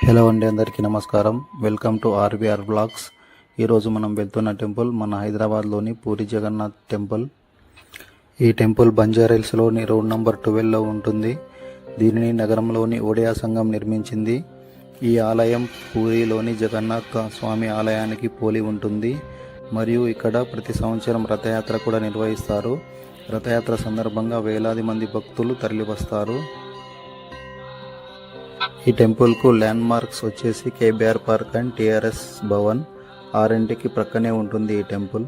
Hello అండి, అందరికీ నమస్కారం. Welcome to RBR blogs. ఈరోజు మనం వెళ్తున్న టెంపుల్ మన హైదరాబాద్లోని పూరి జగన్నాథ్ టెంపుల్. ఈ టెంపుల్ బంజారాహిల్స్లోని రోడ్ నంబర్ 12లో ఉంటుంది. దీనిని నగరంలోని ఓడియా సంఘం నిర్మించింది. ఈ ఆలయం పూరిలోని జగన్నాథ స్వామి ఆలయానికి పోలి ఉంటుంది మరియు ఇక్కడ ప్రతి సంవత్సరం రథయాత్ర కూడా నిర్వహిస్తారు. రథయాత్ర సందర్భంగా వేలాది మంది భక్తులు తరలివస్తారు. ఈ టెంపుల్కు ల్యాండ్ మార్క్స్ వచ్చేసి KBR park and TRS Bhavan, ఆర్ఎన్టీకి ప్రక్కనే ఉంటుంది ఈ టెంపుల్.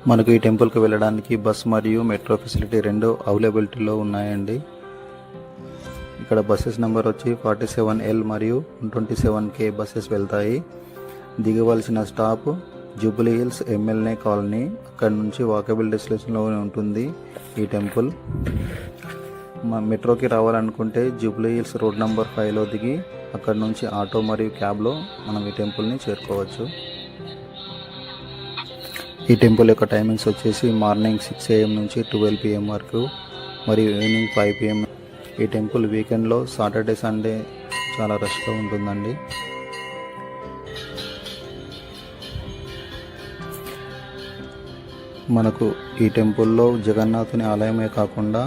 మనకు ఈ టెంపుల్కి వెళ్ళడానికి బస్ మరియు మెట్రో ఫెసిలిటీ రెండు అవైలబిలిటీలో ఉన్నాయండి. ఇక్కడ బస్సెస్ నెంబర్ వచ్చి 47L మరియు 127K బస్సెస్ వెళ్తాయి. దిగవలసిన stop Jubilee Hills MLA colony. అక్కడ నుంచి వాకబుల్ డిస్టెన్స్లో ఉంటుంది ఈ టెంపుల్. మెట్రోకి రావాలనుకుంటే జూబ్లీ హిల్స్ రోడ్ నంబర్ 5లో దిగి అక్కడ నుంచి ఆటో మరియు క్యాబ్లో మనం ఈ టెంపుల్ని చేరుకోవచ్చు. ఈ టెంపుల్ యొక్క టైమింగ్స్ వచ్చేసి మార్నింగ్ 6 AM నుంచి 12 PM వరకు మరియు ఈవినింగ్ 5 PM. ఈ టెంపుల్ వీకెండ్లో సాటర్డే సండే చాలా రష్గా ఉంటుందండి. మనకు ఈ టెంపుల్లో జగన్నాథుని ఆలయమే కాకుండా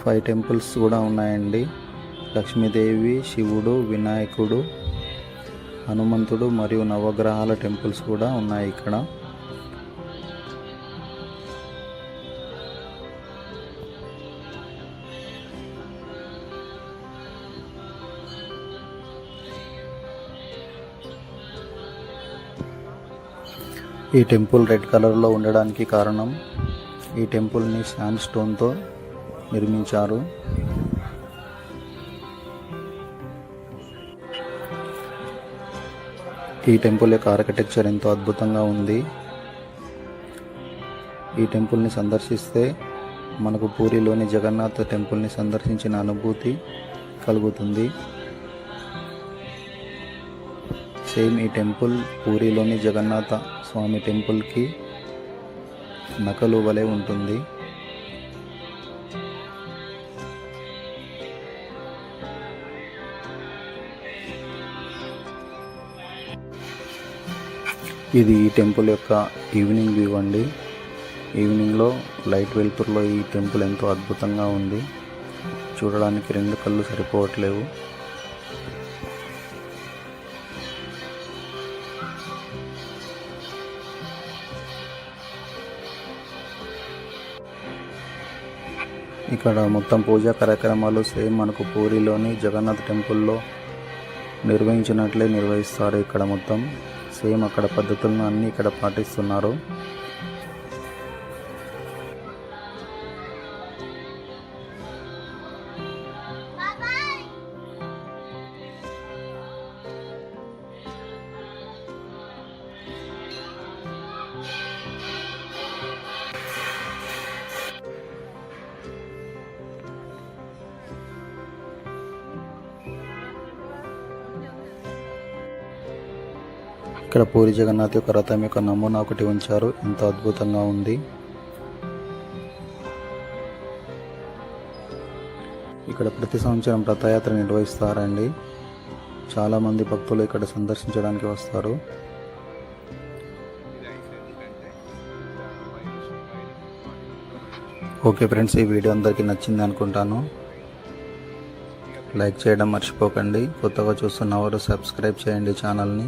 5 టెంపుల్స్ కూడా ఉన్నాయండి. లక్ష్మీదేవి, శివుడు, వినాయకుడు, హనుమంతుడు మరియు నవగ్రహాల టెంపుల్స్ కూడా ఉన్నాయి ఇక్కడ. ఈ టెంపుల్ రెడ్ కలర్లో ఉండడానికి కారణం ఈ టెంపుల్ని శాండ్ స్టోన్తో నిర్మించారు. ఈ టెంపుల్ యొక్క ఆర్కిటెక్చర్ ఎంతో అద్భుతంగా ఉంది. ఈ టెంపుల్ని సందర్శిస్తే మనకు పూరిలోని జగన్నాథ్ టెంపుల్ని సందర్శించిన అనుభూతి కలుగుతుంది. సేమ్ ఈ టెంపుల్ పూరిలోని జగన్నాథ స్వామి టెంపుల్కి నకలు వలె ఉంటుంది. ఇది ఈ టెంపుల్ యొక్క ఈవినింగ్ వ్యూ అండి. ఈవినింగ్లో లైట్ వెలుతురులో ఈ టెంపుల్ ఎంతో అద్భుతంగా ఉంది. చూడడానికి 2 కళ్ళు సరిపోవట్లేవు. ఇక్కడ మొత్తం పూజా కార్యక్రమాలు సేమ్ మనకు పూరిలోని జగన్నాథ్ టెంపుల్లో నిర్వహించినట్లే నిర్వహిస్తారు. ఇక్కడ మొత్తం సేమ్ అక్కడ పద్ధతులను అన్నీ ఇక్కడ పాటిస్తున్నారు. ఇక్కడ పూరి జగన్నాథ్ యొక్క రథం యొక్క నమూనా ఒకటి ఉంచారు. ఎంతో అద్భుతంగా ఉంది. ఇక్కడ ప్రతి సంవత్సరం రథయాత్ర నిర్వహిస్తారండి. చాలామంది భక్తులు ఇక్కడ సందర్శించడానికి వస్తారు. ఓకే ఫ్రెండ్స్, ఈ వీడియో అందరికీ నచ్చింది అనుకుంటాను. లైక్ చేయడం మర్చిపోకండి. కొత్తగా చూస్తున్నవారు సబ్స్క్రైబ్ చేయండి ఛానల్ని.